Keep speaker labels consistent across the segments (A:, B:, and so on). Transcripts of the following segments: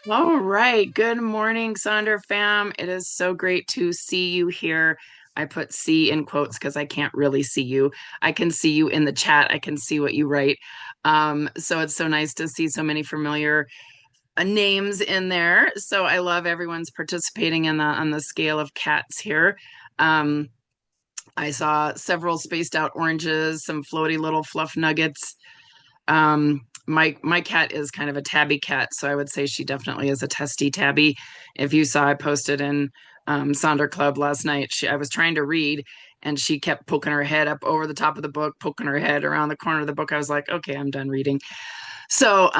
A: All right. Good morning, Sonder fam. It is so great to see you here. I put "see" in quotes because I can't really see you. I can see you in the chat. I can see what you write. So it's so nice to see so many familiar names in there. So I love everyone's participating in the on the scale of cats here. Um, I saw several spaced out oranges, some floaty little fluff nuggets. My cat is kind of a tabby cat, so I would say she definitely is a testy tabby. If you saw, I posted in Sonder Club last night. I was trying to read, and she kept poking her head up over the top of the book, poking her head around the corner of the book. I was like, okay, I'm done reading. So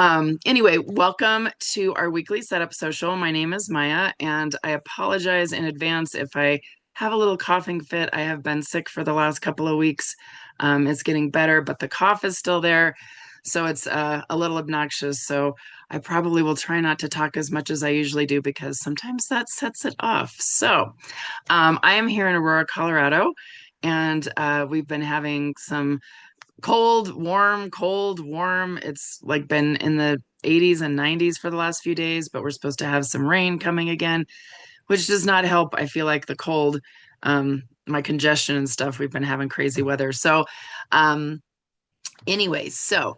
A: anyway, welcome to our weekly setup social. My name is Maya, and I apologize in advance if I have a little coughing fit. I have been sick for the last couple of weeks. It's getting better, but the cough is still there. So it's a little obnoxious. So I probably will try not to talk as much as I usually do because sometimes that sets it off. So I am here in Aurora, Colorado, and we've been having some cold, warm, cold, warm. It's like been in the 80s and 90s for the last few days, but we're supposed to have some rain coming again, which does not help. I feel like the cold, my congestion and stuff, we've been having crazy weather. So, um, anyways, so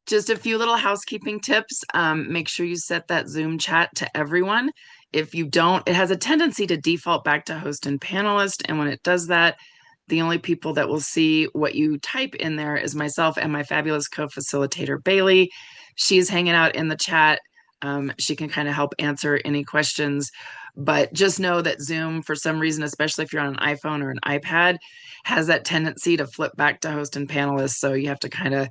A: just a few little housekeeping tips. Make sure you set that Zoom chat to everyone. If you don't, it has a tendency to default back to host and panelist. And when it does that, the only people that will see what you type in there is myself and my fabulous co-facilitator, Bailey. She's hanging out in the chat. She can kind of help answer any questions. But just know that Zoom, for some reason, especially if you're on an iPhone or an iPad, has that tendency to flip back to host and panelist. So you have to kind of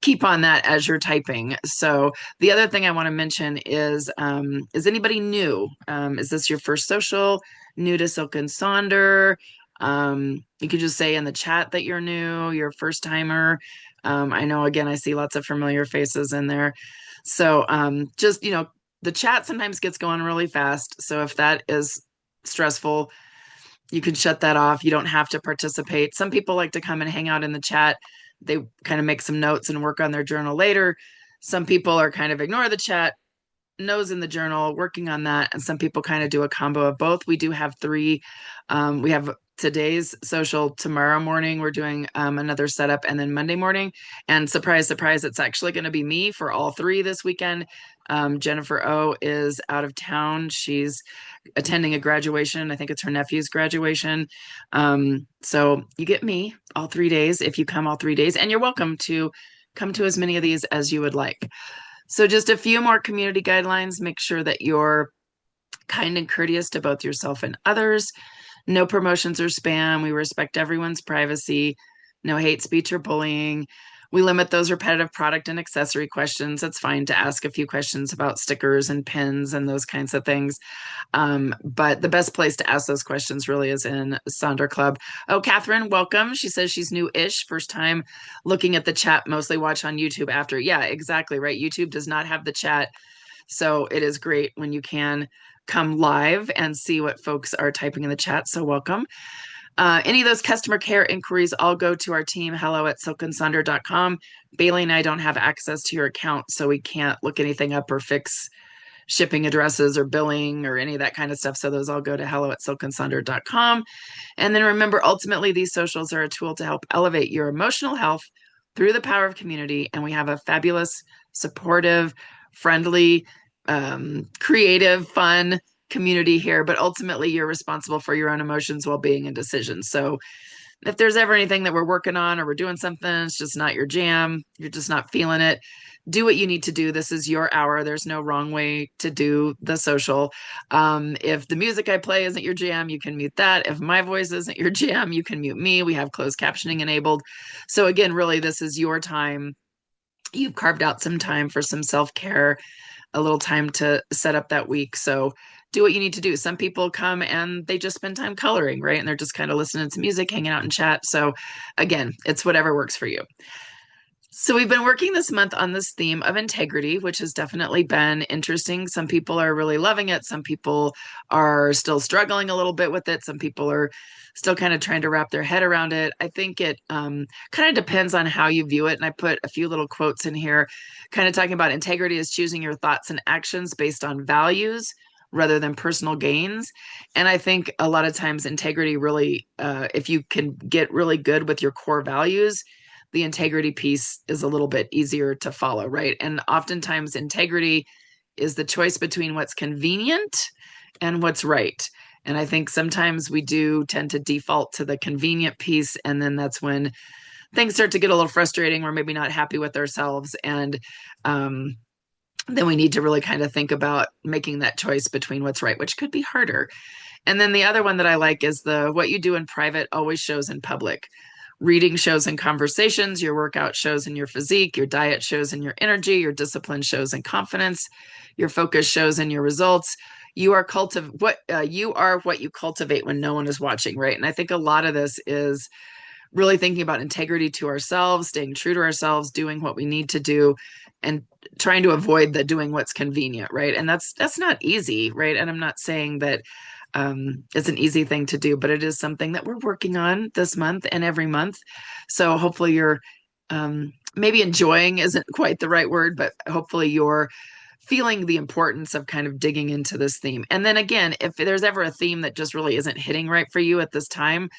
A: keep on that as you're typing. So the other thing I want to mention is anybody new? Is this your first social? New to Silk and Sonder? You could just say in the chat that you're new, you're a first timer. I know again, I see lots of familiar faces in there. So just the chat sometimes gets going really fast. So if that is stressful, you can shut that off. You don't have to participate. Some people like to come and hang out in the chat. They kind of make some notes and work on their journal later. Some people are kind of ignore the chat, nose in the journal, working on that. And some people kind of do a combo of both. We do have three. We have today's social. Tomorrow morning, we're doing another setup, and then Monday morning. And surprise, surprise, it's actually going to be me for all three this weekend. Jennifer O is out of town. She's attending a graduation. I think it's her nephew's graduation. So you get me all 3 days if you come all 3 days, and you're welcome to come to as many of these as you would like. So, just a few more community guidelines. Make sure that you're kind and courteous to both yourself and others. No promotions or spam. We respect everyone's privacy. No hate speech or bullying. We limit those repetitive product and accessory questions. It's fine to ask a few questions about stickers and pins and those kinds of things. But the best place to ask those questions really is in Sonder Club. Oh, Catherine, welcome. She says she's new-ish, first time looking at the chat, mostly watch on YouTube after. Yeah, exactly, right. YouTube does not have the chat. So it is great when you can come live and see what folks are typing in the chat. So welcome. Any of those customer care inquiries all go to our team, hello@silkandsonder.com. Bailey and I don't have access to your account, so we can't look anything up or fix shipping addresses or billing or any of that kind of stuff. So those all go to hello@silkandsonder.com. And then remember, ultimately, these socials are a tool to help elevate your emotional health through the power of community. And we have a fabulous, supportive, friendly, creative, fun community here. But ultimately, you're responsible for your own emotions, well-being, and decisions. So if there's ever anything that we're working on or we're doing something, it's just not your jam, you're just not feeling it, do what you need to do. This is your hour. There's no wrong way to do the social. If the music I play isn't your jam, you can mute that. If my voice isn't your jam, you can mute me. We have closed captioning enabled. So again, really, this is your time. You've carved out some time for some self-care, a little time to set up that week. So do what you need to do. Some people come and they just spend time coloring, right? And they're just kind of listening to music, hanging out in chat. So again, it's whatever works for you. So we've been working this month on this theme of integrity, which has definitely been interesting. Some people are really loving it. Some people are still struggling a little bit with it. Some people are still kind of trying to wrap their head around it. I think it kind of depends on how you view it. And I put a few little quotes in here, kind of talking about integrity is choosing your thoughts and actions based on values rather than personal gains. And I think a lot of times integrity really, if you can get really good with your core values, the integrity piece is a little bit easier to follow, right? And oftentimes, integrity is the choice between what's convenient and what's right. And I think sometimes we do tend to default to the convenient piece. And then that's when things start to get a little frustrating. We're maybe not happy with ourselves. And um, then we need to really kind of think about making that choice between what's right, which could be harder. And then the other one that I like is the what you do in private always shows in public. Reading shows in conversations, your workout shows in your physique, your diet shows in your energy, your discipline shows in confidence, your focus shows in your results. You are what you cultivate when no one is watching, right? And I think a lot of this is really thinking about integrity to ourselves, staying true to ourselves, doing what we need to do, and trying to avoid the doing what's convenient, right? And that's not easy, right? And I'm not saying that it's an easy thing to do, but it is something that we're working on this month and every month. So hopefully you're maybe enjoying isn't quite the right word, but hopefully you're feeling the importance of kind of digging into this theme. And then again, if there's ever a theme that just really isn't hitting right for you at this time,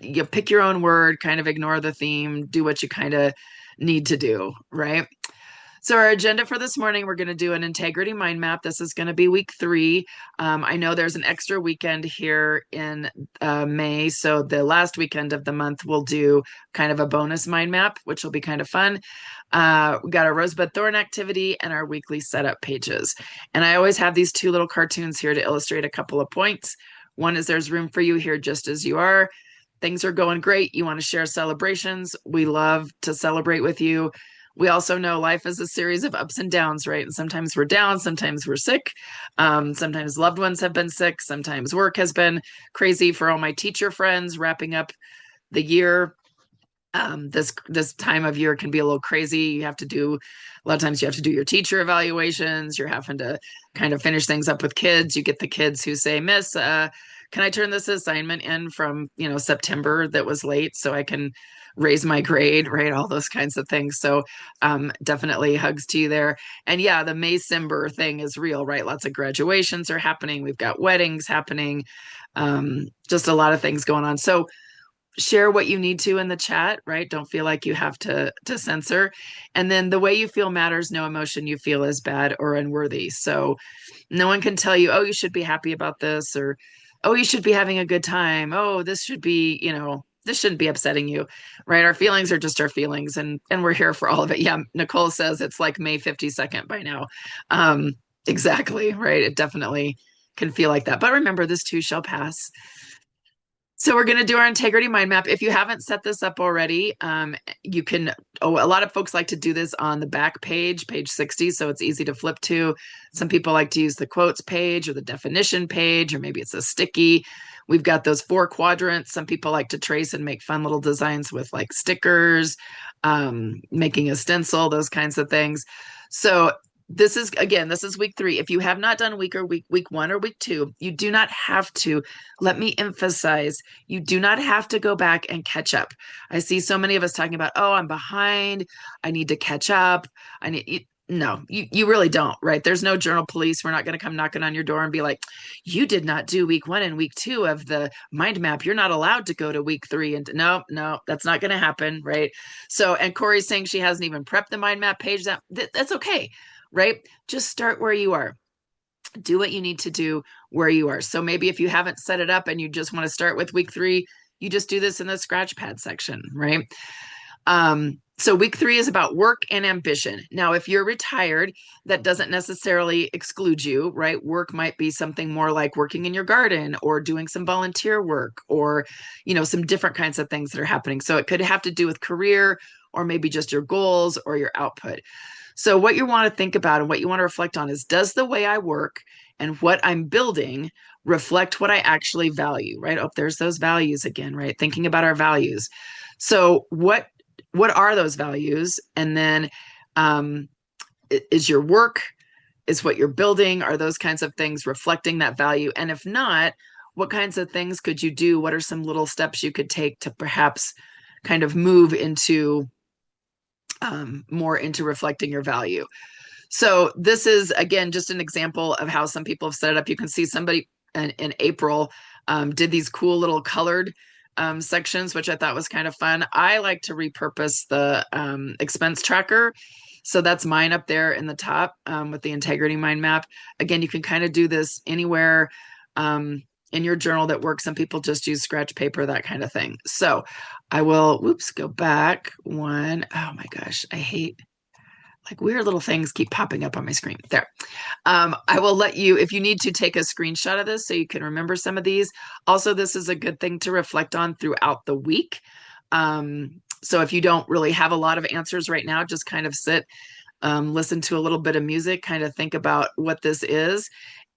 A: you pick your own word, kind of ignore the theme, do what you kind of need to do, right? So, our agenda for this morning, we're going to do an integrity mind map. This is going to be week 3. I know there's an extra weekend here in May. So, the last weekend of the month, we'll do kind of a bonus mind map, which will be kind of fun. We got our Rosebud Thorn activity and our weekly setup pages. And I always have these two little cartoons here to illustrate a couple of points. One is there's room for you here just as you are. Things are going great. You want to share celebrations. We love to celebrate with you. We also know life is a series of ups and downs, right? And sometimes we're down, sometimes we're sick. Sometimes loved ones have been sick. Sometimes work has been crazy for all my teacher friends wrapping up the year. This time of year can be a little crazy. You have to do a lot of times you have to do your teacher evaluations. You're having to kind of finish things up with kids. You get the kids who say, Miss, can I turn this assignment in from September that was late so I can raise my grade, right? All those kinds of things. So definitely hugs to you there. And yeah, the May Simber thing is real, right? Lots of graduations are happening. We've got weddings happening. Just a lot of things going on. So share what you need to in the chat, right? Don't feel like you have to censor. And then the way you feel matters. No emotion you feel is bad or unworthy. So no one can tell you, oh, you should be happy about this, or oh, you should be having a good time. Oh, this should be, this shouldn't be upsetting you, right? Our feelings are just our feelings, and we're here for all of it. Yeah, Nicole says it's like May 52nd by now. Um, exactly, right? It definitely can feel like that. But remember, this too shall pass. So we're going to do our integrity mind map. If you haven't set this up already, you can. Oh, a lot of folks like to do this on the back page, page 60, so it's easy to flip to. Some people like to use the quotes page or the definition page, or maybe it's a sticky. We've got those 4 quadrants. Some people like to trace and make fun little designs with like stickers, making a stencil, those kinds of things. So this is week 3. If you have not done week 1 or week 2, you do not have to. Let me emphasize, you do not have to go back and catch up. I see so many of us talking about, oh, I'm behind, I need to catch up. No, you really don't, right? There's no journal police. We're not going to come knocking on your door and be like, you did not do week 1 and week 2 of the mind map. You're not allowed to go to week 3. And no, that's not going to happen, right? So, and Corey's saying she hasn't even prepped the mind map page. That's okay, right? Just start where you are. Do what you need to do where you are. So maybe if you haven't set it up and you just want to start with week 3, you just do this in the scratch pad section, right? So week 3 is about work and ambition. Now, if you're retired, that doesn't necessarily exclude you, right? Work might be something more like working in your garden or doing some volunteer work or, some different kinds of things that are happening. So it could have to do with career or maybe just your goals or your output. So what you want to think about and what you want to reflect on is, does the way I work and what I'm building reflect what I actually value, right? Oh, there's those values again, right? Thinking about our values. So what what are those values? And then um, is your work, is what you're building, are those kinds of things reflecting that value? And if not, what kinds of things could you do? What are some little steps you could take to perhaps kind of move into more into reflecting your value? So this is, again, just an example of how some people have set it up. You can see somebody in April did these cool little colored sections, which I thought was kind of fun. I like to repurpose the expense tracker. So that's mine up there in the top with the integrity mind map. Again, you can kind of do this anywhere in your journal that works. Some people just use scratch paper, that kind of thing. So I will, whoops, go back one. Oh my gosh, I hate like weird little things keep popping up on my screen. There. I will let you, if you need to take a screenshot of this so you can remember some of these. Also, this is a good thing to reflect on throughout the week. So if you don't really have a lot of answers right now, just kind of sit, listen to a little bit of music, kind of think about what this is.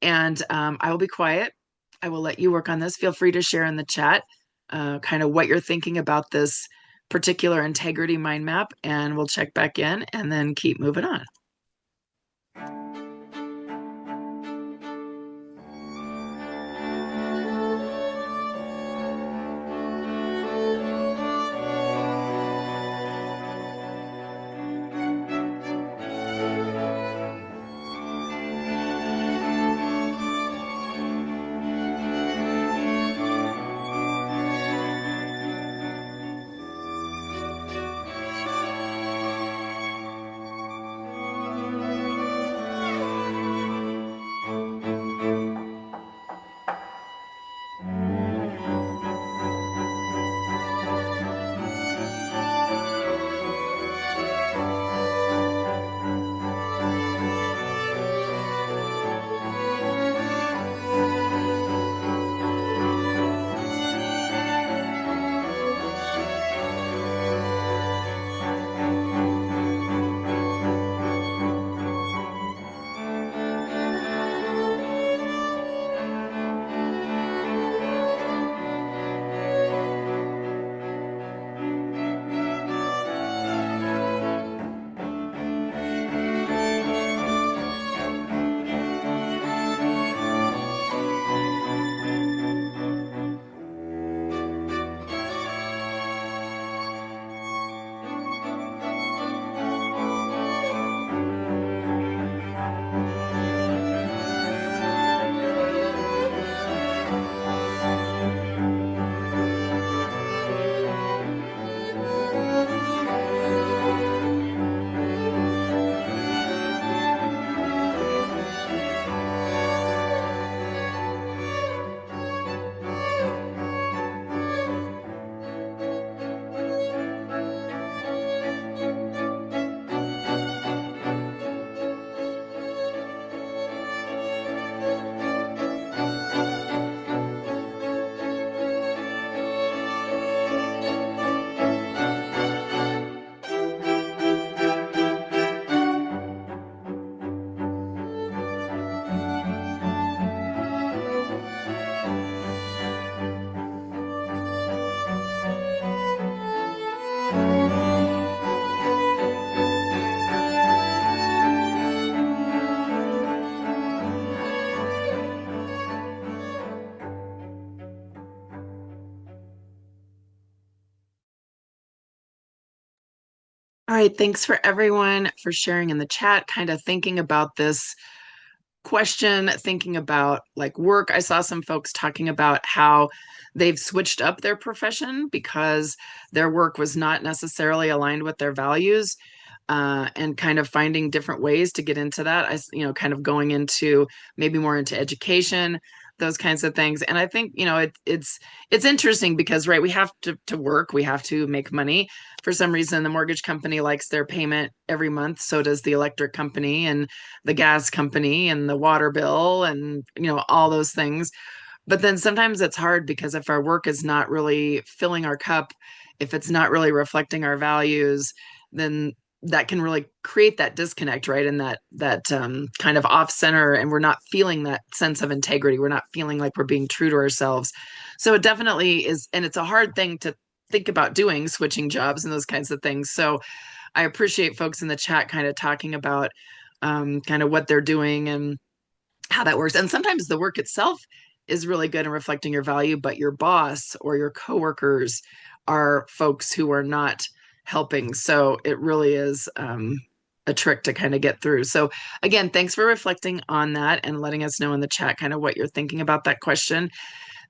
A: And I will be quiet. I will let you work on this. Feel free to share in the chat kind of what you're thinking about this particular integrity mind map, and we'll check back in and then keep moving on. All right, thanks for everyone for sharing in the chat, kind of thinking about this question, thinking about like work. I saw some folks talking about how they've switched up their profession because their work was not necessarily aligned with their values. And kind of finding different ways to get into that. Kind of going into maybe more into education, those kinds of things. And I think, it's interesting because, right, we have to work, we have to make money. For some reason, the mortgage company likes their payment every month. So does the electric company and the gas company and the water bill and, all those things. But then sometimes it's hard because if our work is not really filling our cup, if it's not really reflecting our values, then that can really create that disconnect, right? And that kind of off center, and we're not feeling that sense of integrity. We're not feeling like we're being true to ourselves. So it definitely is, and it's a hard thing think about doing, switching jobs and those kinds of things. So I appreciate folks in the chat kind of talking about kind of what they're doing and how that works. And sometimes the work itself is really good and reflecting your value, but your boss or your coworkers are folks who are not helping. So it really is a trick to kind of get through. So again, thanks for reflecting on that and letting us know in the chat kind of what you're thinking about that question.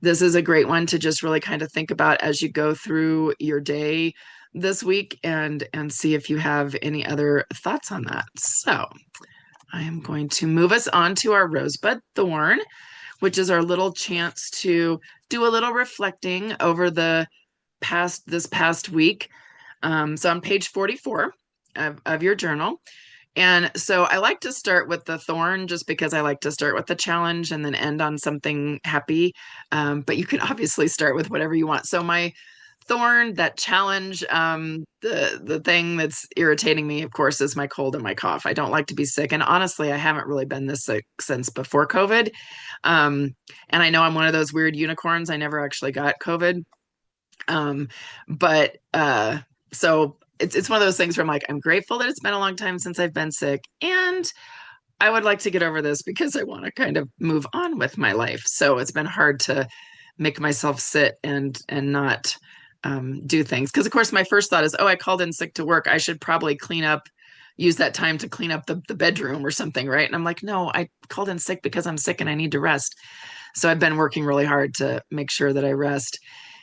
A: This is a great one to just really kind of think about as you go through your day this week and see if you have any other thoughts on that. So I am going to move us on to our rosebud thorn, which is our little chance to do a little reflecting over this past week. So on page 44 of your journal. And so I like to start with the thorn just because I like to start with the challenge and then end on something happy. But you can obviously start with whatever you want. So my thorn, that challenge, the thing that's irritating me, of course, is my cold and my cough. I don't like to be sick, and honestly, I haven't really been this sick since before COVID. Um, and I know I'm one of those weird unicorns. I never actually got COVID, um, but so it's one of those things where I'm like, I'm grateful that it's been a long time since I've been sick, and I would like to get over this because I want to kind of move on with my life. So it's been hard to make myself sit and not do things. Because of course, my first thought is, oh, I called in sick to work. I should probably use that time to clean up the bedroom or something, right? And I'm like, no, I called in sick because I'm sick and I need to rest. So I've been working really hard to make sure that I rest.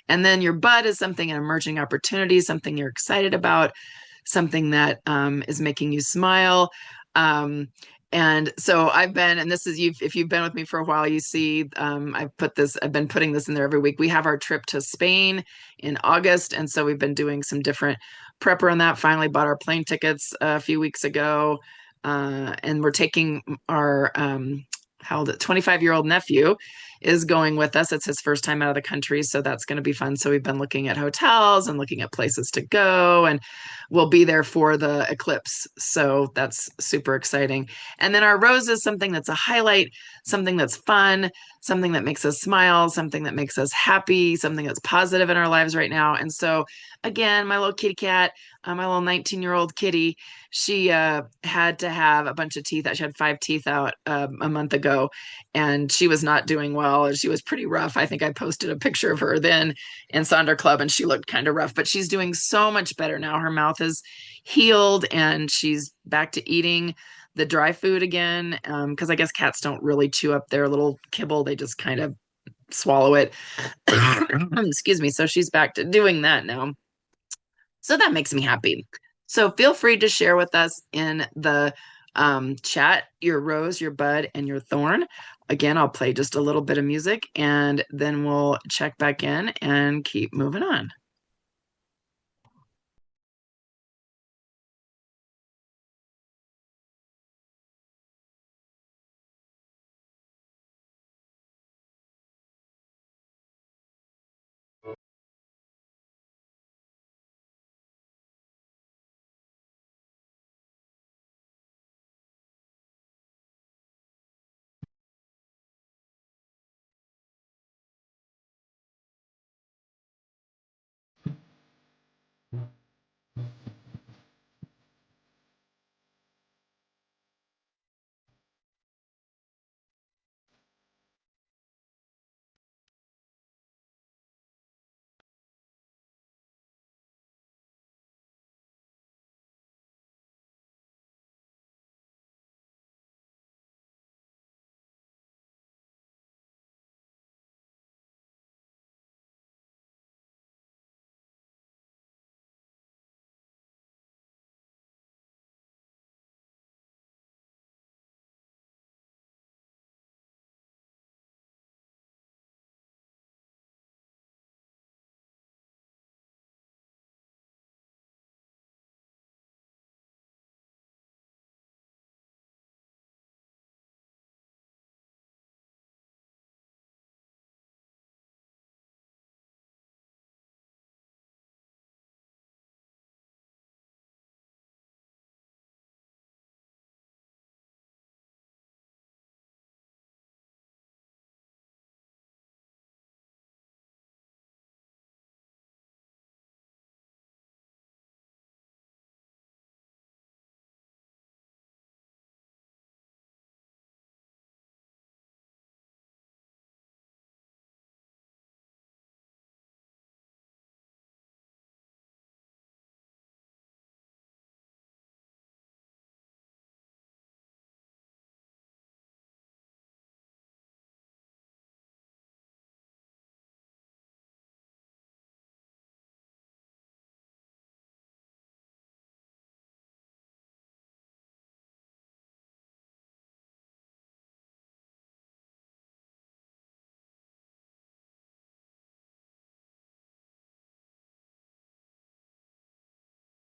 A: And then your bud is something, an emerging opportunity, something you're excited about, something that is making you smile. Um, and so I've been, and this is you. If you've been with me for a while, you see I've been putting this in there every week. We have our trip to Spain in August, and so we've been doing some different prep on that. Finally, bought our plane tickets a few weeks ago, and we're taking our how old 25-year-old nephew is going with us. It's his first time out of the country, so that's going to be fun. So we've been looking at hotels and looking at places to go, and we'll be there for the eclipse. So that's super exciting. And then our rose is something that's a highlight, something that's fun, something that makes us smile, something that makes us happy, something that's positive in our lives right now. And so again, my little kitty cat, my little 19-year-old kitty, she had to have a bunch of teeth out. She had 5 teeth out a month ago, and she was not doing well. She was pretty rough. I think I posted a picture of her then in Sonder Club, and she looked kind of rough, but she's doing so much better now. Her mouth is healed, and she's back to eating the dry food again. Because I guess cats don't really chew up their little kibble; they just kind of swallow it. Excuse me. So she's back to doing that now. So that makes me happy. So feel free to share with us in the chat your rose, your bud, and your thorn. Again, I'll play just a little bit of music and then we'll check back in and keep moving on.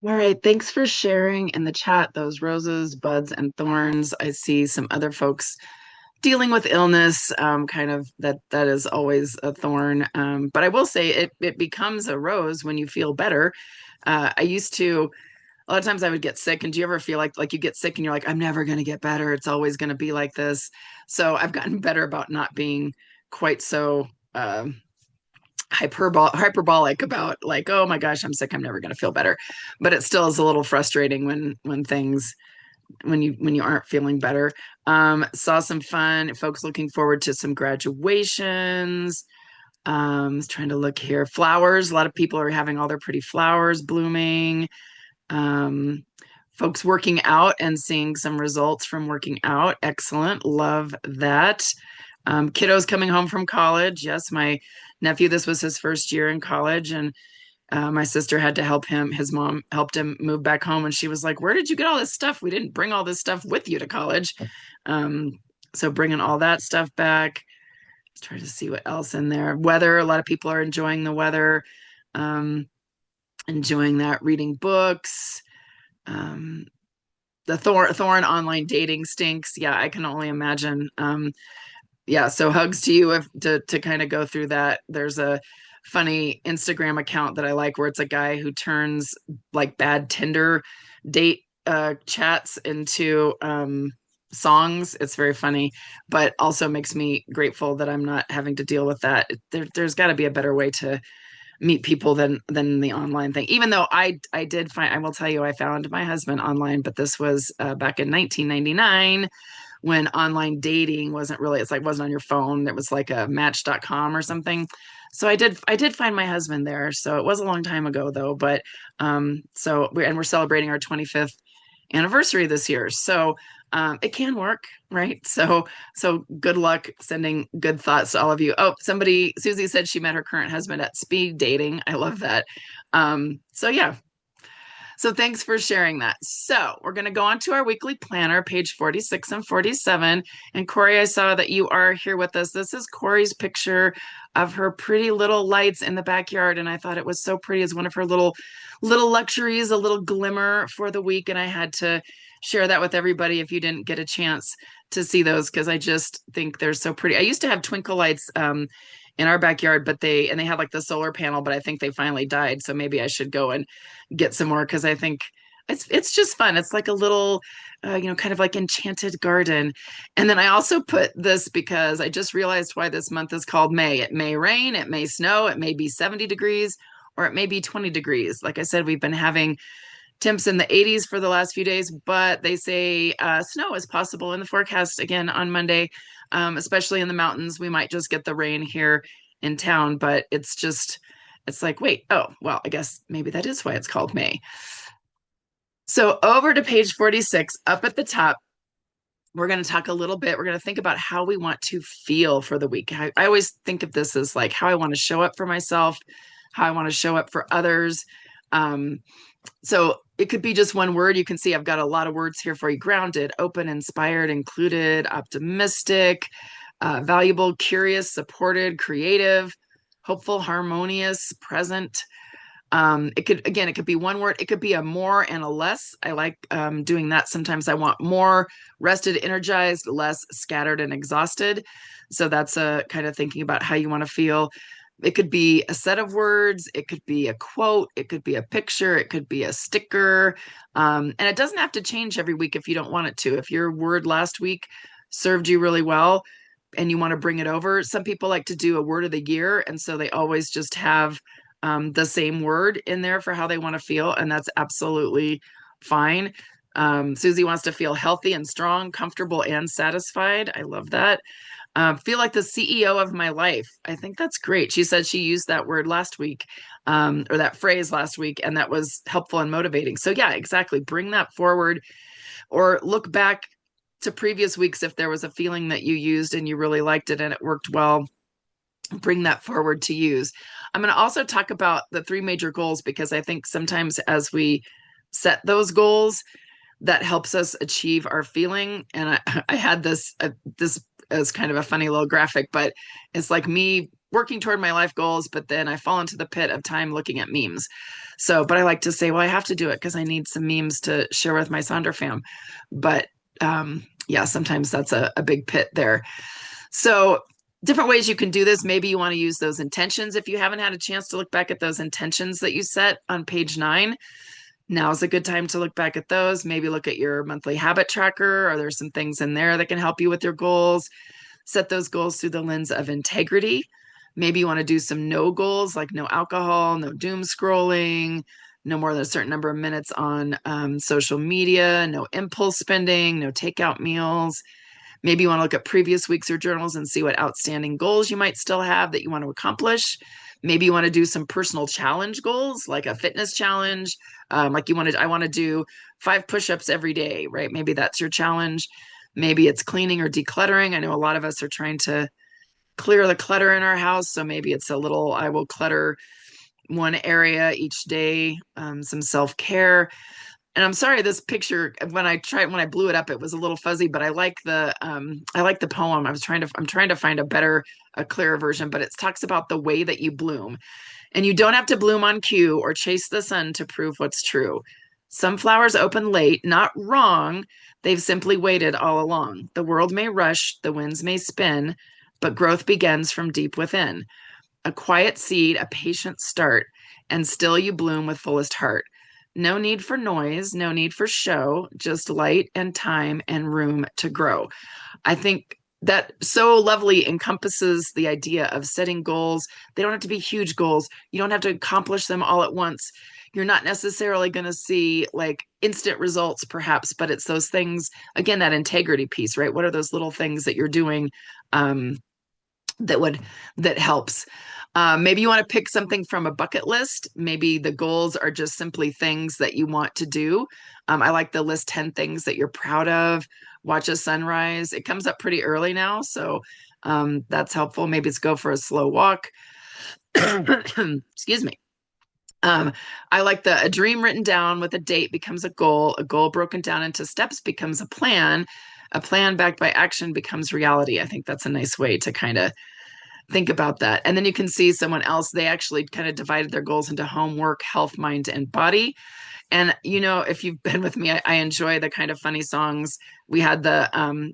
A: All right, thanks for sharing in the chat those roses, buds, and thorns. I see some other folks dealing with illness, kind of that is always a thorn. But I will say it becomes a rose when you feel better. I used to a lot of times I would get sick. And do you ever feel like you get sick and you're like, I'm never going to get better. It's always going to be like this. So I've gotten better about not being quite so hyperbolic about like, oh my gosh, I'm sick. I'm never going to feel better. But it still is a little frustrating when things when you aren't feeling better. Saw some fun folks looking forward to some graduations. Trying to look here. Flowers. A lot of people are having all their pretty flowers blooming. Um, Folks working out and seeing some results from working out. Excellent. Love that. Kiddos coming home from college. Yes, my nephew, this was his first year in college, and my sister had to help him. His mom helped him move back home, and she was like, "Where did you get all this stuff? We didn't bring all this stuff with you to college." Um, so bringing all that stuff back. Let's try to see what else in there. Weather. A lot of people are enjoying the weather, um, enjoying that. Reading books. Um, the Thorn online dating stinks. Yeah, I can only imagine. Yeah, so hugs to you if to kind of go through that. There's a funny Instagram account that I like where it's a guy who turns like bad Tinder date chats into songs. It's very funny, but also makes me grateful that I'm not having to deal with that. There's got to be a better way to meet people than the online thing. Even though I did find, I will tell you, I found my husband online, but this was back in 1999 when online dating wasn't really, it's like wasn't on your phone. It was like a match.com or something. So I did find my husband there. So it was a long time ago though, but we're celebrating our 25th anniversary this year. So it can work, right? So good luck sending good thoughts to all of you. Oh, Susie said she met her current husband at speed dating. I love that. So yeah, so thanks for sharing that. So we're going to go on to our weekly planner, page 46 and 47. And Corey, I saw that you are here with us. This is Corey's picture of her pretty little lights in the backyard. And I thought it was so pretty as one of her little luxuries, a little glimmer for the week. And I had to share that with everybody if you didn't get a chance to see those, because I just think they're so pretty. I used to have twinkle lights in our backyard, but they had like the solar panel, but I think they finally died. So maybe I should go and get some more because I think it's just fun. It's like a little, kind of like enchanted garden. And then I also put this because I just realized why this month is called May. It may rain, it may snow, it may be 70 degrees, or it may be 20 degrees. Like I said, we've been having temps in the 80s for the last few days, but they say snow is possible in the forecast again on Monday, especially in the mountains. We might just get the rain here in town, but it's like, wait, oh, well, I guess maybe that is why it's called May. So over to page 46, up at the top, we're going to talk a little bit. We're going to think about how we want to feel for the week. I always think of this as like how I want to show up for myself, how I want to show up for others. So it could be just one word. You can see I've got a lot of words here for you: grounded, open, inspired, included, optimistic, valuable, curious, supported, creative, hopeful, harmonious, present. It could be one word. It could be a more and a less. I like doing that. Sometimes I want more rested, energized, less scattered and exhausted. So that's a kind of thinking about how you want to feel. It could be a set of words. It could be a quote. It could be a picture. It could be a sticker. And it doesn't have to change every week if you don't want it to. If your word last week served you really well and you want to bring it over, some people like to do a word of the year. And so they always just have the same word in there for how they want to feel. And that's absolutely fine. Susie wants to feel healthy and strong, comfortable and satisfied. I love that. Feel like the CEO of my life. I think that's great. She said she used that word last week, or that phrase last week, and that was helpful and motivating. So, yeah, exactly. Bring that forward or look back to previous weeks if there was a feeling that you used and you really liked it and it worked well. Bring that forward to use. I'm going to also talk about the three major goals because I think sometimes as we set those goals, that helps us achieve our feeling. And I had this as kind of a funny little graphic, but it's like me working toward my life goals, but then I fall into the pit of time looking at memes. So, but I like to say, well, I have to do it because I need some memes to share with my Sonder fam. But yeah, sometimes that's a big pit there. So, different ways you can do this. Maybe you want to use those intentions. If you haven't had a chance to look back at those intentions that you set on page 9, now's a good time to look back at those. Maybe look at your monthly habit tracker. Are there some things in there that can help you with your goals? Set those goals through the lens of integrity. Maybe you want to do some no goals, like no alcohol, no doom scrolling, no more than a certain number of minutes on social media, no impulse spending, no takeout meals. Maybe you want to look at previous weeks or journals and see what outstanding goals you might still have that you want to accomplish. Maybe you want to do some personal challenge goals, like a fitness challenge. Like I want to do 5 push-ups every day, right? Maybe that's your challenge. Maybe it's cleaning or decluttering. I know a lot of us are trying to clear the clutter in our house. So maybe it's a little, I will clutter one area each day, some self-care. And I'm sorry, this picture, when I blew it up, it was a little fuzzy, but I like the poem. I'm trying to find a clearer version, but it talks about the way that you bloom. And you don't have to bloom on cue or chase the sun to prove what's true. Some flowers open late, not wrong. They've simply waited all along. The world may rush, the winds may spin, but growth begins from deep within. A quiet seed, a patient start, and still you bloom with fullest heart. No need for noise, no need for show, just light and time and room to grow. I think that so lovely encompasses the idea of setting goals. They don't have to be huge goals. You don't have to accomplish them all at once. You're not necessarily going to see like instant results, perhaps, but it's those things, again, that integrity piece, right? What are those little things that you're doing um, that helps? Maybe you want to pick something from a bucket list. Maybe the goals are just simply things that you want to do. I like the list 10 things that you're proud of. Watch a sunrise. It comes up pretty early now, so that's helpful. Maybe it's go for a slow walk. Excuse me. I like a dream written down with a date becomes a goal broken down into steps becomes a plan backed by action becomes reality. I think that's a nice way to kind of think about that. And then you can see someone else, they actually kind of divided their goals into homework, health, mind, and body. And, if you've been with me, I enjoy the kind of funny songs. We had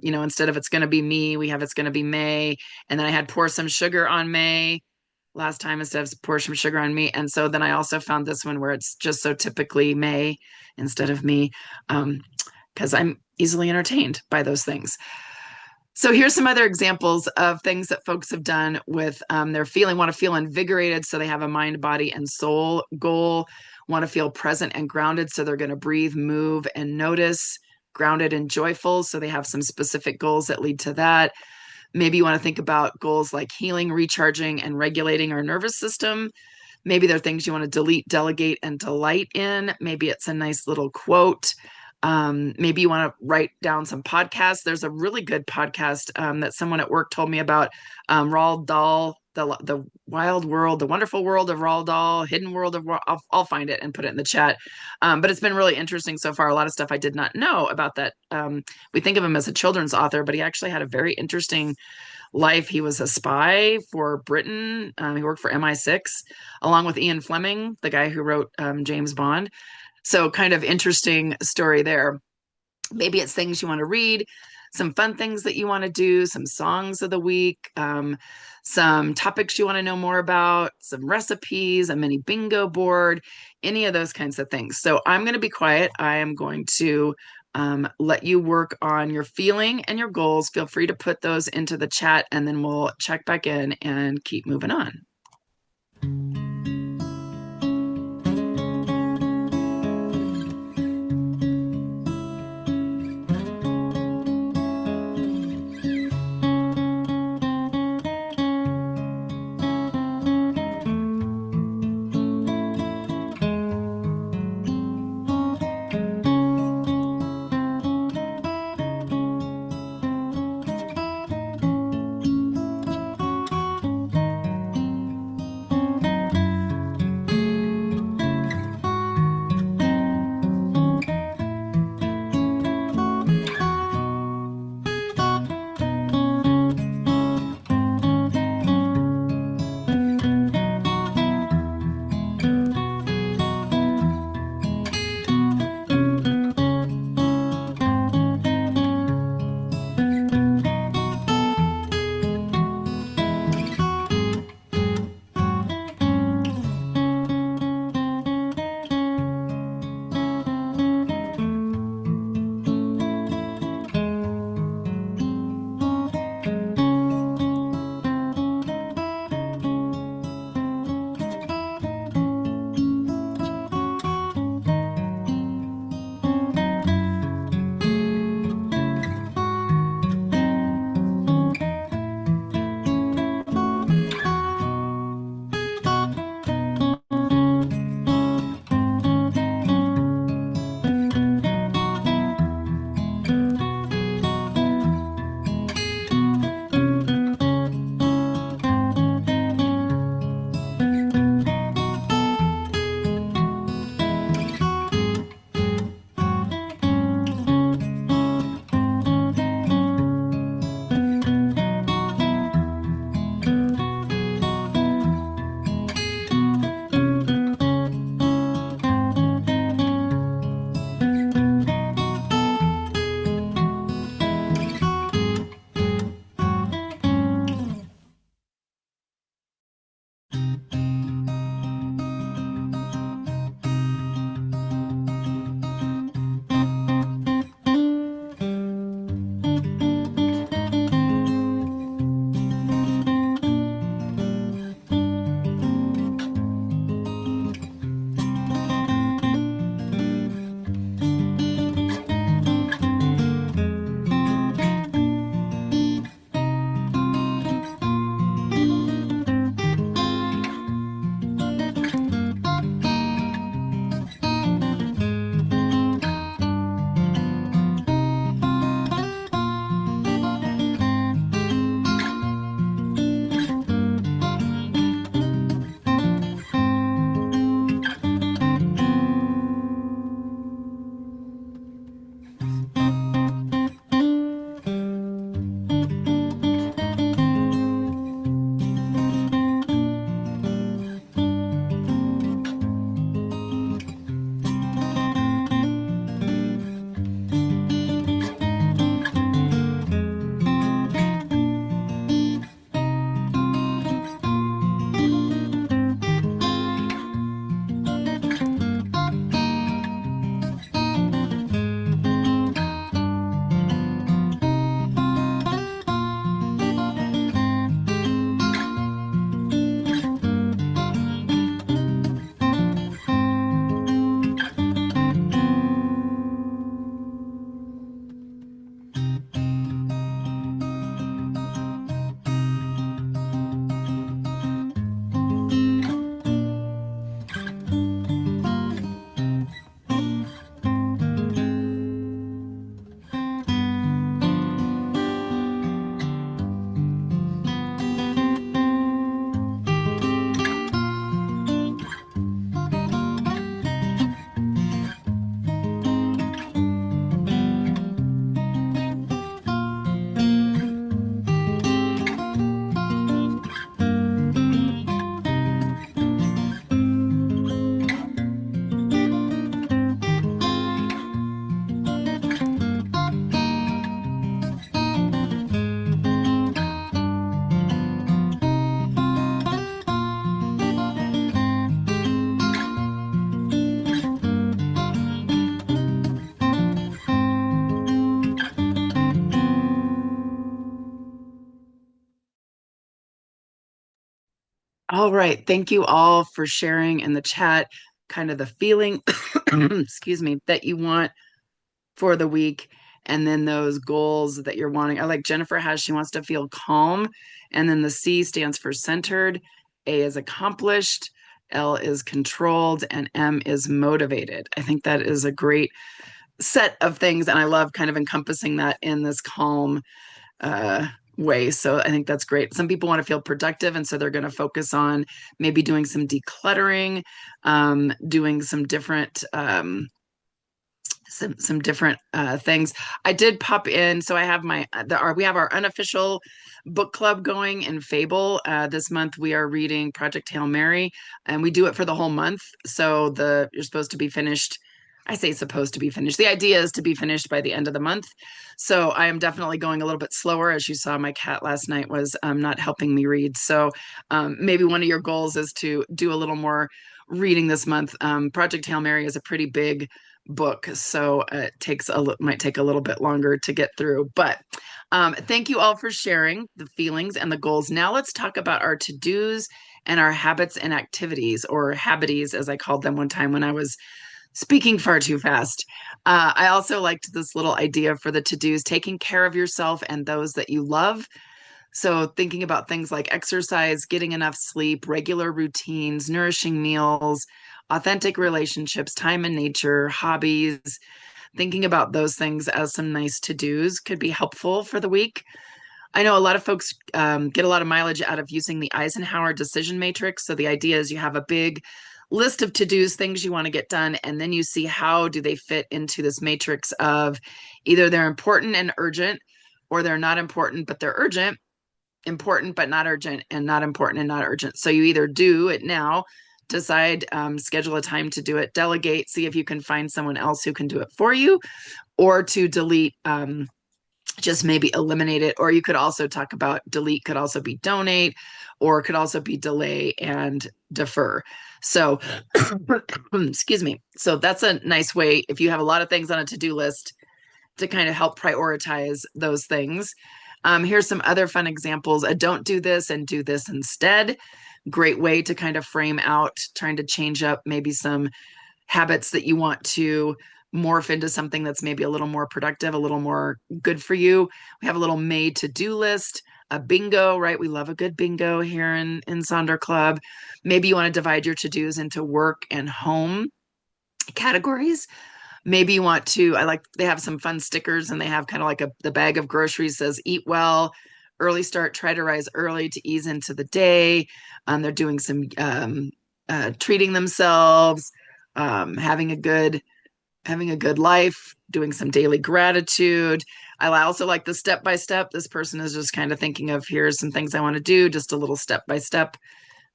A: instead of it's going to be me, we have it's going to be May. And then I had pour some sugar on May last time instead of pour some sugar on me. And so then I also found this one where it's just so typically May instead of me, because I'm easily entertained by those things. So here's some other examples of things that folks have done with their want to feel invigorated. So they have a mind, body, and soul goal, want to feel present and grounded. So they're going to breathe, move, and notice, grounded and joyful. So they have some specific goals that lead to that. Maybe you want to think about goals like healing, recharging, and regulating our nervous system. Maybe there are things you want to delete, delegate, and delight in. Maybe it's a nice little quote. Maybe you want to write down some podcasts. There's a really good podcast that someone at work told me about, Roald Dahl, the wild world, the wonderful world of Roald Dahl, hidden world of I'll find it and put it in the chat. But it's been really interesting so far. A lot of stuff I did not know about that. We think of him as a children's author, but he actually had a very interesting life. He was a spy for Britain. He worked for MI6 along with Ian Fleming, the guy who wrote James Bond. So kind of interesting story there. Maybe it's things you want to read, some fun things that you want to do, some songs of the week, some topics you want to know more about, some recipes, a mini bingo board, any of those kinds of things. So I'm going to be quiet. I am going to let you work on your feeling and your goals. Feel free to put those into the chat and then we'll check back in and keep moving on. All right. Thank you all for sharing in the chat kind of the feeling, excuse me, that you want for the week, and then those goals that you're wanting. I like Jennifer has, she wants to feel calm. And then the C stands for centered, A is accomplished, L is controlled, and M is motivated. I think that is a great set of things. And I love kind of encompassing that in this calm uh, way. So I think that's great. Some people want to feel productive, and so they're going to focus on maybe doing some decluttering, doing some different things. I did pop in, so I have we have our unofficial book club going in Fable. This month we are reading Project Hail Mary, and we do it for the whole month. So the you're supposed to be finished. I say supposed to be finished. The idea is to be finished by the end of the month. So I am definitely going a little bit slower. As you saw, my cat last night was not helping me read. So maybe one of your goals is to do a little more reading this month. Project Hail Mary is a pretty big book, so it might take a little bit longer to get through. But thank you all for sharing the feelings and the goals. Now let's talk about our to-dos and our habits and activities, or habities, as I called them one time when I was speaking far too fast. I also liked this little idea for the to-dos: taking care of yourself and those that you love. So, thinking about things like exercise, getting enough sleep, regular routines, nourishing meals, authentic relationships, time in nature, hobbies, thinking about those things as some nice to dos could be helpful for the week. I know a lot of folks get a lot of mileage out of using the Eisenhower decision matrix. So, the idea is you have a big list of to dos, things you want to get done, and then you see how do they fit into this matrix of either they're important and urgent, or they're not important but they're urgent, important but not urgent, and not important and not urgent. So you either do it now, decide, schedule a time to do it, delegate, see if you can find someone else who can do it for you, or to delete, just maybe eliminate it. Or you could also talk about delete, could also be donate, or could also be delay and defer. So, excuse me. So that's a nice way if you have a lot of things on a to do list to kind of help prioritize those things. Here's some other fun examples: a don't do this and do this instead. Great way to kind of frame out trying to change up maybe some habits that you want to morph into something that's maybe a little more productive, a little more good for you. We have a little made to do list, a bingo, right? We love a good bingo here in Sonder Club. Maybe you want to divide your to dos into work and home categories. Maybe you want to, I like, they have some fun stickers, and they have kind of like the bag of groceries says eat well, early start, try to rise early to ease into the day. They're doing some treating themselves, having a good life, doing some daily gratitude. I also like the step by step. This person is just kind of thinking of, here's some things I want to do, just a little step by step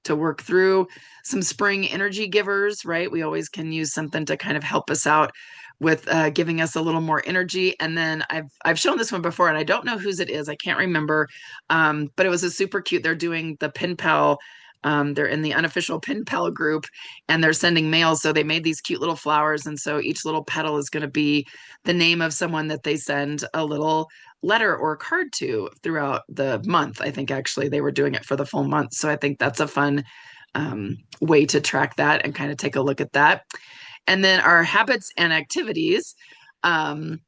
A: to work through. Some spring energy givers, right? We always can use something to kind of help us out with giving us a little more energy. And then I've shown this one before, and I don't know whose it is. I can't remember, but it was a super cute. They're doing the pen pal. They're in the unofficial pen pal group, and they're sending mail. So they made these cute little flowers, and so each little petal is going to be the name of someone that they send a little letter or card to throughout the month. I think actually they were doing it for the full month. So I think that's a fun way to track that and kind of take a look at that. And then our habits and activities. Um,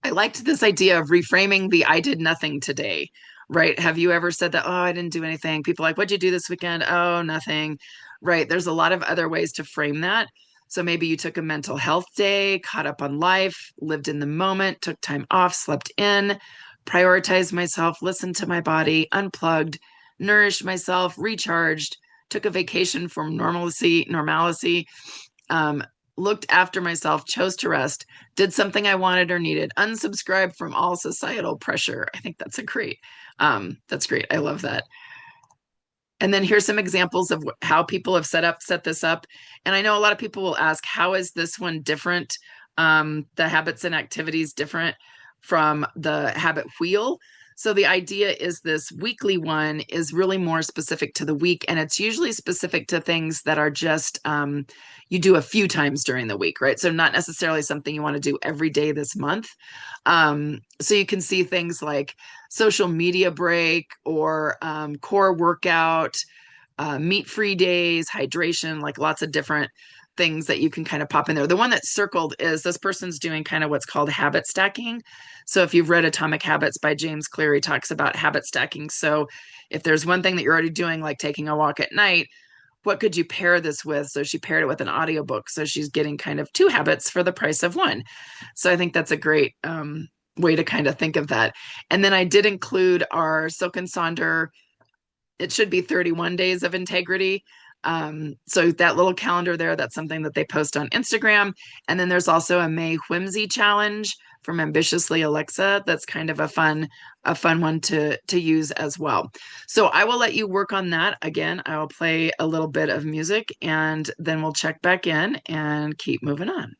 A: I liked this idea of reframing the I did nothing today, right? Have you ever said that? Oh, I didn't do anything. People are like, what'd you do this weekend? Oh, nothing. Right. There's a lot of other ways to frame that. So maybe you took a mental health day, caught up on life, lived in the moment, took time off, slept in, prioritized myself, listened to my body, unplugged, nourished myself, recharged, took a vacation from normalcy, um, looked after myself, chose to rest, did something I wanted or needed, unsubscribed from all societal pressure. I think that's great. I love that. And then here's some examples of how people have set this up. And I know a lot of people will ask, how is this one different? The habits and activities different from the habit wheel. So the idea is this weekly one is really more specific to the week, and it's usually specific to things that are just you do a few times during the week, right? So not necessarily something you want to do every day this month. So you can see things like social media break, or core workout, meat-free days, hydration, like lots of different things that you can kind of pop in there. The one that's circled is this person's doing kind of what's called habit stacking. So if you've read Atomic Habits by James Clear, he talks about habit stacking. So if there's one thing that you're already doing, like taking a walk at night, what could you pair this with? So she paired it with an audiobook. So she's getting kind of two habits for the price of one. So I think that's a great way to kind of think of that. And then I did include our Silk and Sonder, it should be 31 days of integrity. So that little calendar there, that's something that they post on Instagram. And then there's also a May Whimsy challenge from Ambitiously Alexa. That's kind of a fun one to use as well. So I will let you work on that. Again, I will play a little bit of music and then we'll check back in and keep moving on.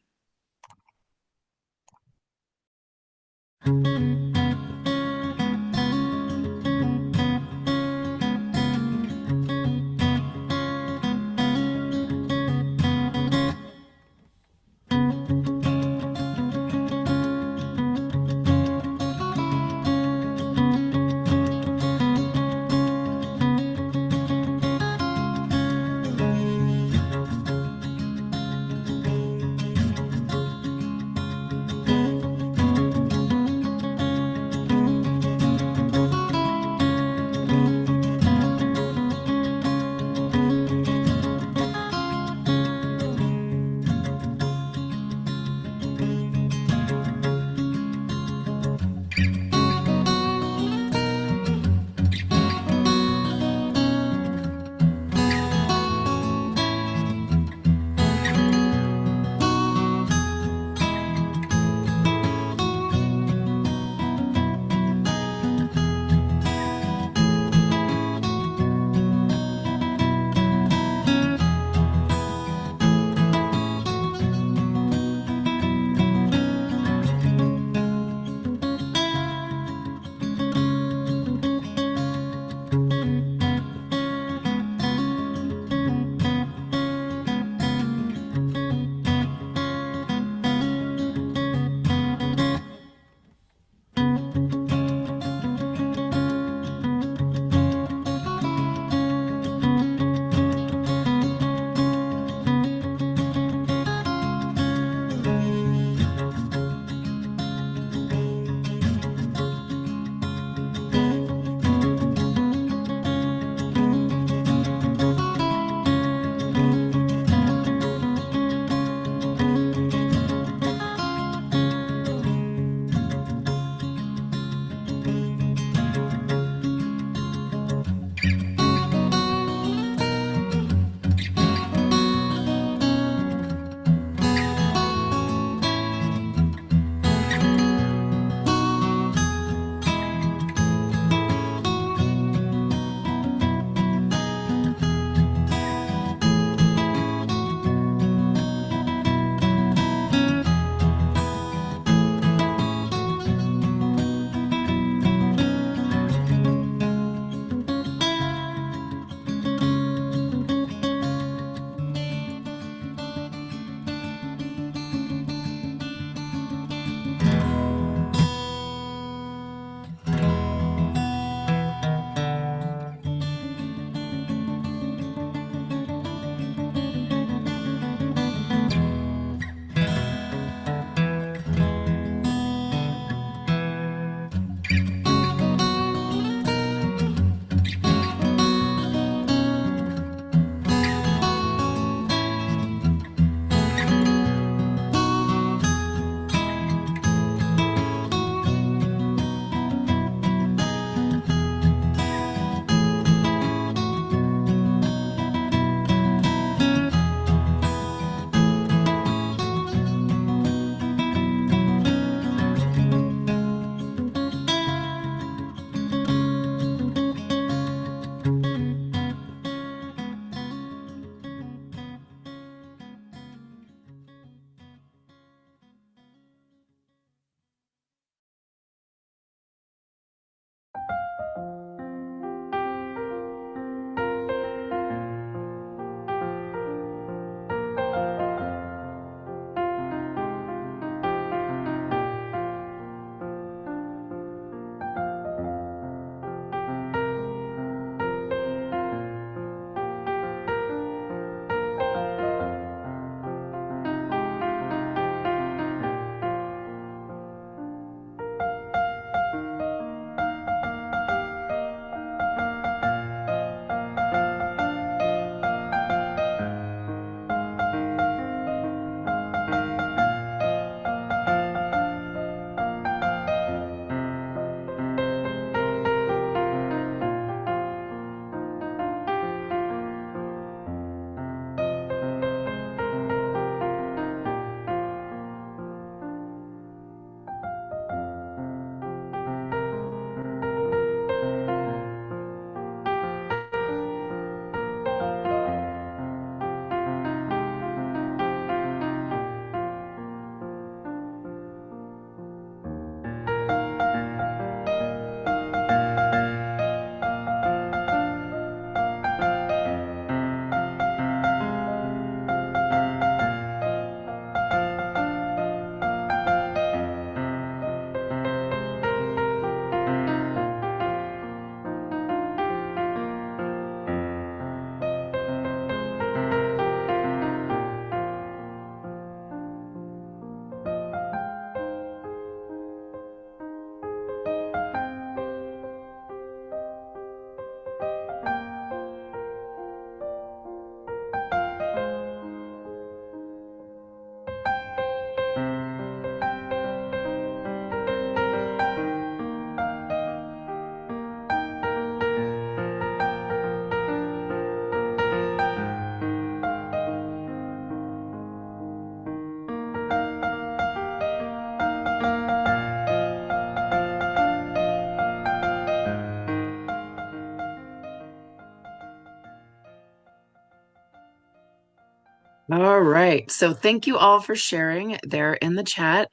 A: All right. So thank you all for sharing there in the chat,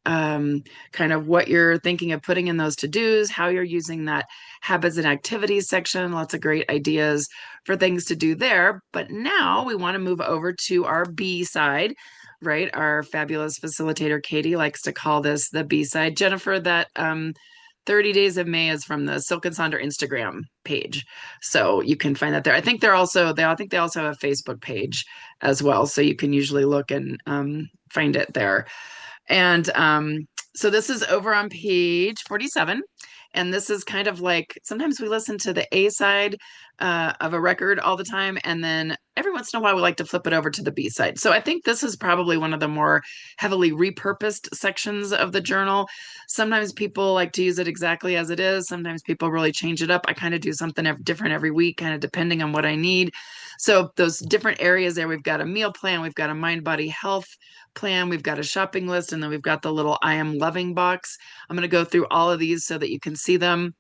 A: um, kind of what you're thinking of putting in those to-dos, how you're using that habits and activities section. Lots of great ideas for things to do there. But now we want to move over to our B side, right? Our fabulous facilitator, Katie, likes to call this the B side. Jennifer, that 30 Days of May is from the Silk and Sonder Instagram page. So you can find that there. I think they also have a Facebook page as well. So you can usually look and find it there. And so this is over on page 47. And this is kind of like sometimes we listen to the A side of a record all the time. And then every once in a while, we like to flip it over to the B side. So I think this is probably one of the more heavily repurposed sections of the journal. Sometimes people like to use it exactly as it is. Sometimes people really change it up. I kind of do something different every week, kind of depending on what I need. So those different areas there, we've got a meal plan, we've got a mind, body, health plan, we've got a shopping list, and then we've got the little I am loving box. I'm going to go through all of these so that you can see them.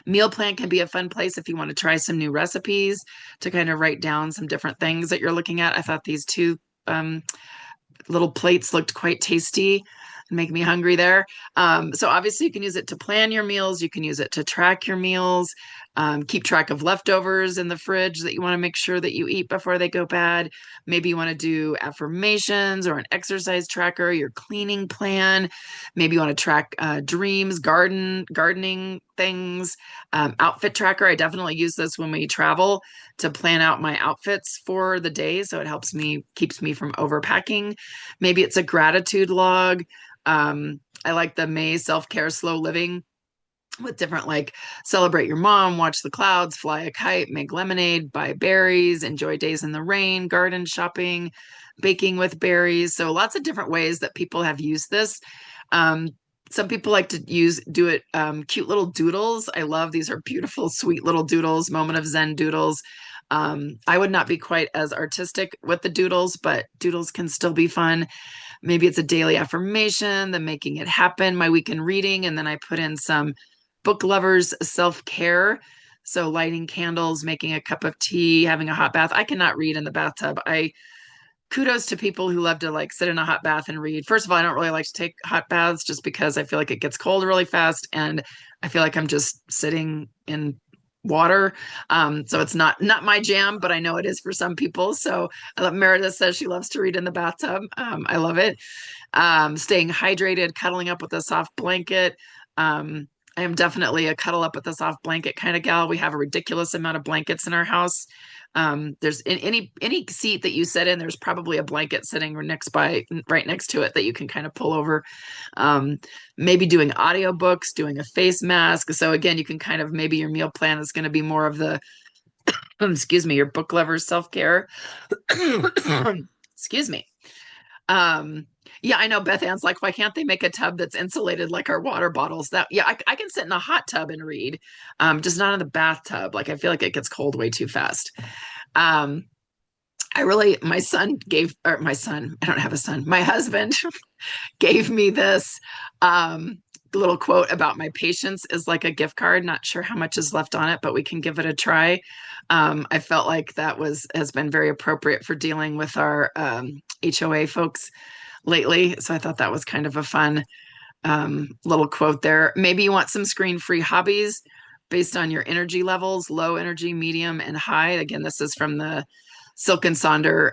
A: Meal plan can be a fun place if you want to try some new recipes to kind of write down some different things that you're looking at. I thought these two um, little plates looked quite tasty, make me hungry there. So obviously you can use it to plan your meals. You can use it to track your meals, keep track of leftovers in the fridge that you want to make sure that you eat before they go bad. Maybe you want to do affirmations or an exercise tracker, your cleaning plan. Maybe you want to track dreams, gardening things, outfit tracker. I definitely use this when we travel to plan out my outfits for the day. So it keeps me from overpacking. Maybe it's a gratitude log. I like the May self care slow living with different like celebrate your mom, watch the clouds, fly a kite, make lemonade, buy berries, enjoy days in the rain, garden shopping, baking with berries. So lots of different ways that people have used this. Um, some people like to do it cute little doodles. I love these are beautiful, sweet little doodles, moment of Zen doodles. I would not be quite as artistic with the doodles, but doodles can still be fun. Maybe it's a daily affirmation, then making it happen, my weekend reading, and then I put in some book lovers self care. So lighting candles, making a cup of tea, having a hot bath. I cannot read in the bathtub. I kudos to people who love to like sit in a hot bath and read. First of all, I don't really like to take hot baths just because I feel like it gets cold really fast and I feel like I'm just sitting in water. So it's not my jam, but I know it is for some people. So I love Meredith says she loves to read in the bathtub. I love it. Staying hydrated, cuddling up with a soft blanket. I am definitely a cuddle up with a soft blanket kind of gal. We have a ridiculous amount of blankets in our house. There's in any seat that you sit in, there's probably a blanket sitting right next to it that you can kind of pull over. Um, Maybe doing audiobooks, doing a face mask. So again, you can kind of maybe your meal plan is going to be more of the excuse me, your book lovers self-care. Excuse me. Um, yeah, I know Beth Ann's like, why can't they make a tub that's insulated like our water bottles? I can sit in a hot tub and read, just not in the bathtub. Like I feel like it gets cold way too fast. Um, my son, I don't have a son, my husband gave me this um, little quote about my patience is like a gift card. Not sure how much is left on it, but we can give it a try. I felt like has been very appropriate for dealing with our HOA folks lately. So I thought that was kind of a fun little quote there. Maybe you want some screen-free hobbies based on your energy levels, low energy, medium, and high. Again, this is from the Silk and Sonder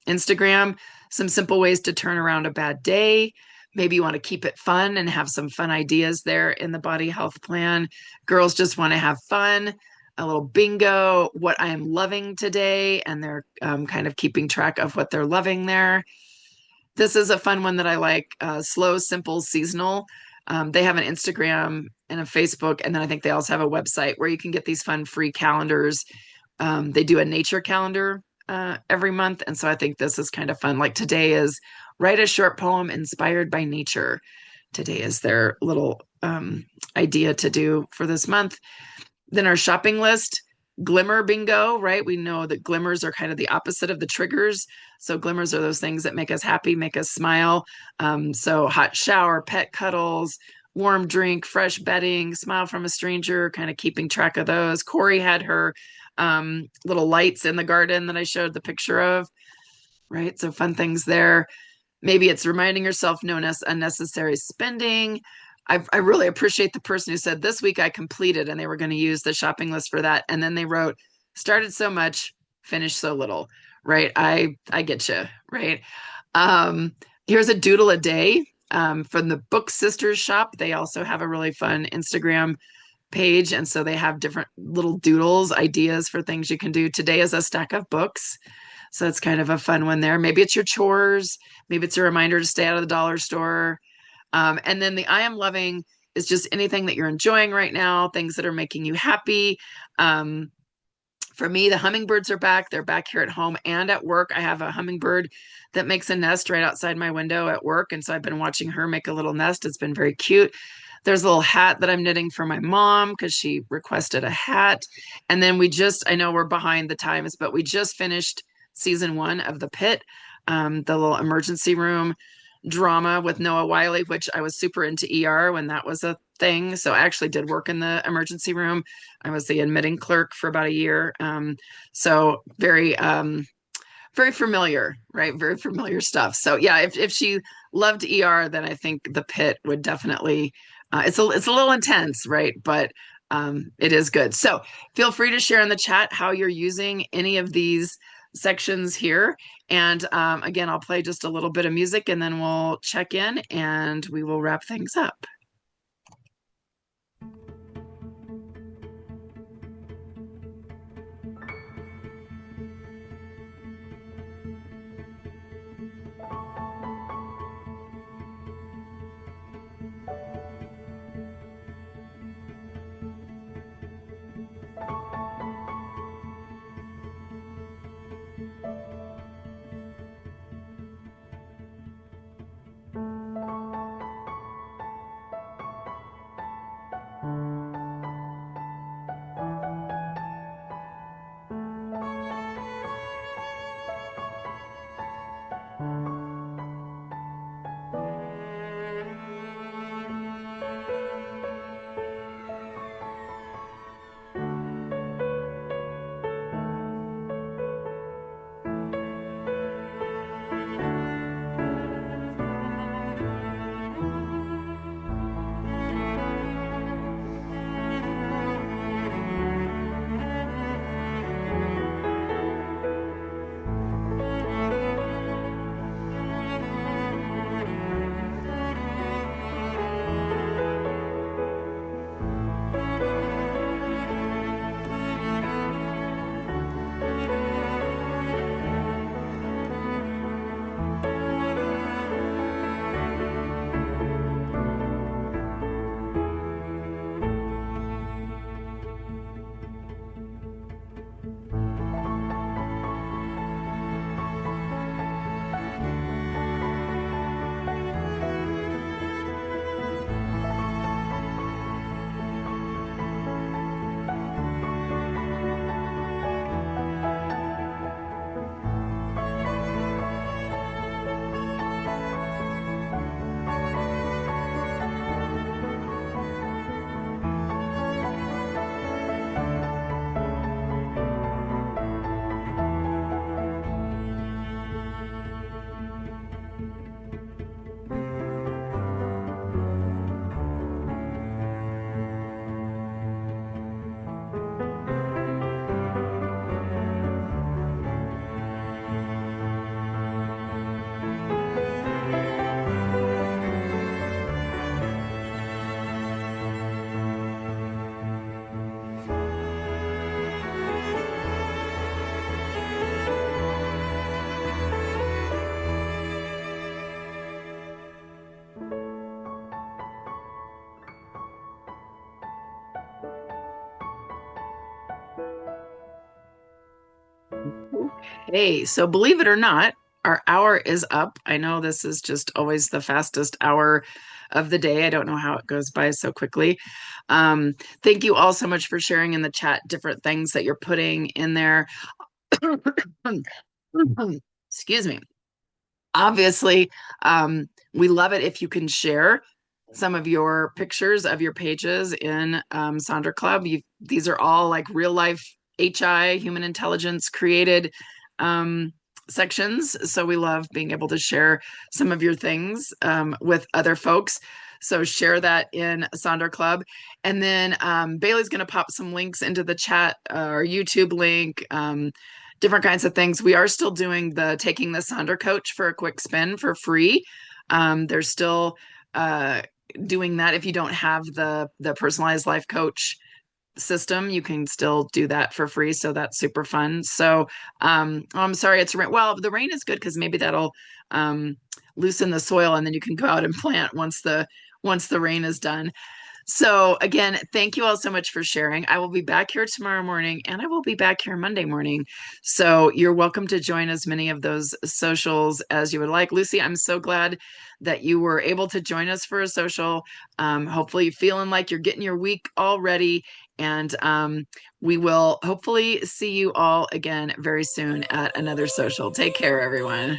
A: Instagram. Some simple ways to turn around a bad day. Maybe you want to keep it fun and have some fun ideas there in the body health plan. Girls just want to have fun. A little bingo, what I am loving today, and they're kind of keeping track of what they're loving there. This is a fun one that I like. Slow, simple, seasonal. They have an Instagram and a Facebook, and then I think they also have a website where you can get these fun free calendars. They do a nature calendar every month, and so I think this is kind of fun. Like today is write a short poem inspired by nature. Today is their little idea to do for this month. Then our shopping list, glimmer bingo, right? We know that glimmers are kind of the opposite of the triggers. So glimmers are those things that make us happy, make us smile. So hot shower, pet cuddles, warm drink, fresh bedding, smile from a stranger, kind of keeping track of those. Corey had her little lights in the garden that I showed the picture of. right? So fun things there. Maybe it's reminding yourself no unnecessary spending. I really appreciate the person who said this week I completed, and they were going to use the shopping list for that. And then they wrote, started so much, finished so little, right? I get you, right? Um, Here's a doodle a day from the Book Sisters shop. They also have a really fun Instagram page. And so they have different little doodles, ideas for things you can do. Today is a stack of books. So it's kind of a fun one there. Maybe it's your chores. Maybe it's a reminder to stay out of the dollar store. And then the I am loving is just anything that you're enjoying right now, things that are making you happy. Um, for me, the hummingbirds are back. They're back here at home and at work. I have a hummingbird that makes a nest right outside my window at work. And so I've been watching her make a little nest. It's been very cute. There's a little hat that I'm knitting for my mom because she requested a hat. And then I know we're behind the times, but we just finished season 1 of The Pit, the little emergency room drama with Noah Wiley, which I was super into ER when that was a thing. So I actually did work in the emergency room. I was the admitting clerk for about a year. So very familiar, right? Very familiar stuff. So yeah, if she loved ER, then I think The Pit would definitely. It's a little intense, right? But it is good. So feel free to share in the chat how you're using any of these sections here. And again, I'll play just a little bit of music and then we'll check in and we will wrap things up. Hey, so believe it or not, our hour is up. I know this is just always the fastest hour of the day. I don't know how it goes by so quickly. Thank you all so much for sharing in the chat different things that you're putting in there. Excuse me. Obviously, we love it if you can share some of your pictures of your pages in Sonder Club. These are all like real life HI, human intelligence created sections. So we love being able to share some of your things with other folks. So share that in Sonder Club. And then Bailey's going to pop some links into the chat, our YouTube link, different kinds of things. We are still doing the Taking the Sonder Coach for a quick spin for free. There's still doing that. If you don't have the personalized life coach system, you can still do that for free. So that's super fun. So I'm sorry it's rain. Well, the rain is good because maybe that'll um, loosen the soil, and then you can go out and plant once the rain is done. So again, thank you all so much for sharing. I will be back here tomorrow morning, and I will be back here Monday morning. So you're welcome to join as many of those socials as you would like. Lucy, I'm so glad that you were able to join us for a social. Hopefully feeling like you're getting your week all ready. And we will hopefully see you all again very soon at another social. Take care, everyone.